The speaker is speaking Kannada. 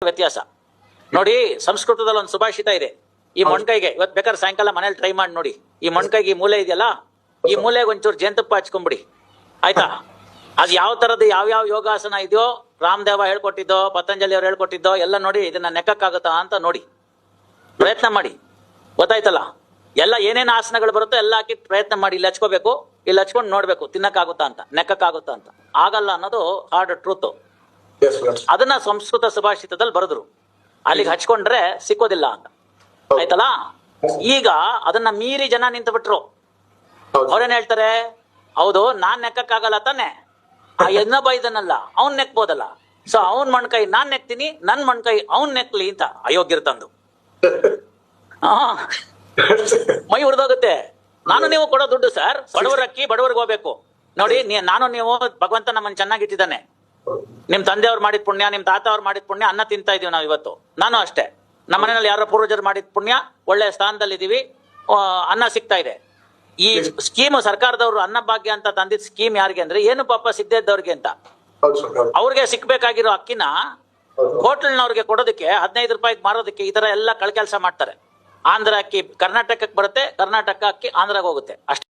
ವ್ಯತ್ಯಾಸ ನೋಡಿ. ಸಂಸ್ಕೃತದಲ್ಲಿ ಒಂದು ಸುಭಾಷಿತ ಇದೆ, ಈ ಮೊಣ್ಕೈಗೆ ಇವತ್ತು ಬೇಕಾದ್ರೆ ಸಾಯಂಕಾಲ ಮನೇಲಿ ಟ್ರೈ ಮಾಡಿ ನೋಡಿ. ಈ ಮೊಣ್ಕೈಗೆ ಈ ಮೂಲೆ ಇದೆಯಲ್ಲ, ಈ ಮೂಲೆಗೆ ಒಂಚೂರು ಜೇನುತುಪ್ಪ ಹಚ್ಕೊಂಡ್ಬಿಡಿ, ಆಯ್ತಾ? ಅದು ಯಾವ ತರದ್ದು ಯಾವ್ಯಾವ ಯೋಗಾಸನ ಇದೆಯೋ, ರಾಮದೇವ ಹೇಳ್ಕೊಟ್ಟಿದ್ದೋ, ಪತಂಜಲಿ ಅವ್ರು ಹೇಳ್ಕೊಟ್ಟಿದ್ದೋ ಎಲ್ಲ ನೋಡಿ. ಇದನ್ನ ನೆಕ್ಕಕ್ಕಾಗುತ್ತಾ ಅಂತ ನೋಡಿ, ಪ್ರಯತ್ನ ಮಾಡಿ, ಗೊತ್ತಾಯ್ತಲ್ಲ? ಎಲ್ಲ ಏನೇನು ಆಸನಗಳು ಬರುತ್ತೋ ಎಲ್ಲ ಹಾಕಿ ಪ್ರಯತ್ನ ಮಾಡಿ. ಇಲ್ಲಿ ಹಚ್ಕೋಬೇಕು, ಇಲ್ಲಿ ಹಚ್ಕೊಂಡು ನೋಡ್ಬೇಕು ತಿನ್ನಕ್ಕಾಗುತ್ತಾ ಅಂತ, ನೆಕ್ಕಕ್ಕಾಗುತ್ತಾ ಅಂತ. ಆಗಲ್ಲ ಅನ್ನೋದು ಹಾರ್ಡ್ ಟ್ರೂತ್. ಅದನ್ನ ಸಂಸ್ಕೃತ ಸುಭಾಷಿತದಲ್ಲಿ ಬರೆದ್ರು, ಅಲ್ಲಿಗೆ ಹಚ್ಕೊಂಡ್ರೆ ಸಿಕ್ಕೋದಿಲ್ಲ ಅಂತ, ಆಯ್ತಲ್ಲ? ಈಗ ಅದನ್ನ ಮೀರಿ ಜನ ನಿಂತು ಬಿಟ್ರು. ಅವ್ರೇನ್ ಹೇಳ್ತಾರೆ, ಹೌದು ನಾನ್ ನೆಕ್ಕಕ್ಕಾಗಲ್ಲ ತಾನೆ, ಆ ಇನ್ನೊಬ್ಬ ಇದನ್ನಲ್ಲ ಅವ್ನ್ ನೆಕ್ಬೋದಲ್ಲ, ಸೊ ಅವನ್ ಮಣ್ಕೈ ನಾನ್ ನೆಕ್ತೀನಿ, ನನ್ ಮಣ್ಕೈ ಅವ್ನ್ ನೆಕ್ಲಿ ಅಂತ ಅಯೋಗ್ಯರು ತಂದು ಮೈ ಉರಿದೋಗುತ್ತೆ. ನಾನು ನೀವು ಕೊಡೋ ದುಡ್ಡು ಸರ್, ಬಡವರ ಅಕ್ಕಿ ಬಡವರಿಗೆ ಹೋಗ್ಬೇಕು ನೋಡಿ. ನಾನು ನೀವು ಭಗವಂತ ನಮ್ಮನ್ನು ಚೆನ್ನಾಗಿಟ್ಟಿದ್ದಾನೆ. ನಿಮ್ ತಂದೆಯವ್ರು ಮಾಡಿದ ಪುಣ್ಯ, ನಿಮ್ ತಾತ ಅವ್ರು ಮಾಡಿದ ಪುಣ್ಯ ಅನ್ನ ತಿಂತಾ ಇದೀವಿ ನಾವು ಇವತ್ತು. ನಾನು ಅಷ್ಟೇ, ನಮ್ಮ ಮನೆಯಲ್ಲಿ ಯಾರೋ ಪೂರ್ವಜರು ಮಾಡಿದ ಪುಣ್ಯ, ಒಳ್ಳೆ ಸ್ಥಾನದಲ್ಲಿ ಇದೀವಿ, ಅನ್ನ ಸಿಗ್ತಾ ಇದೆ. ಈ ಸ್ಕೀಮ್ ಸರ್ಕಾರದವರು ಅನ್ನ ಭಾಗ್ಯ ಅಂತ ತಂದಿದ್ ಸ್ಕೀಮ್ ಯಾರಿಗೆ ಅಂದ್ರೆ, ಏನು ಪಾಪ ಸಿಗದೇ ಇದ್ದವ್ರಿಗೆ ಅಂತ. ಅವ್ರಿಗೆ ಸಿಕ್ಬೇಕಾಗಿರೋ ಅಕ್ಕಿನ ಹೋಟೆಲ್ನವ್ರಿಗೆ ಕೊಡೋದಕ್ಕೆ 15 ರೂಪಾಯಿಗೆ ಮಾರೋದಕ್ಕೆ ಈ ತರ ಎಲ್ಲ ಕಳ್ಕೆಲ್ಸ ಮಾಡ್ತಾರೆ. ಆಂಧ್ರ ಅಕ್ಕಿ ಕರ್ನಾಟಕಕ್ಕೆ ಬರುತ್ತೆ, ಕರ್ನಾಟಕ ಅಕ್ಕಿ ಆಂಧ್ರಾಗ ಹೋಗುತ್ತೆ ಅಷ್ಟೇ.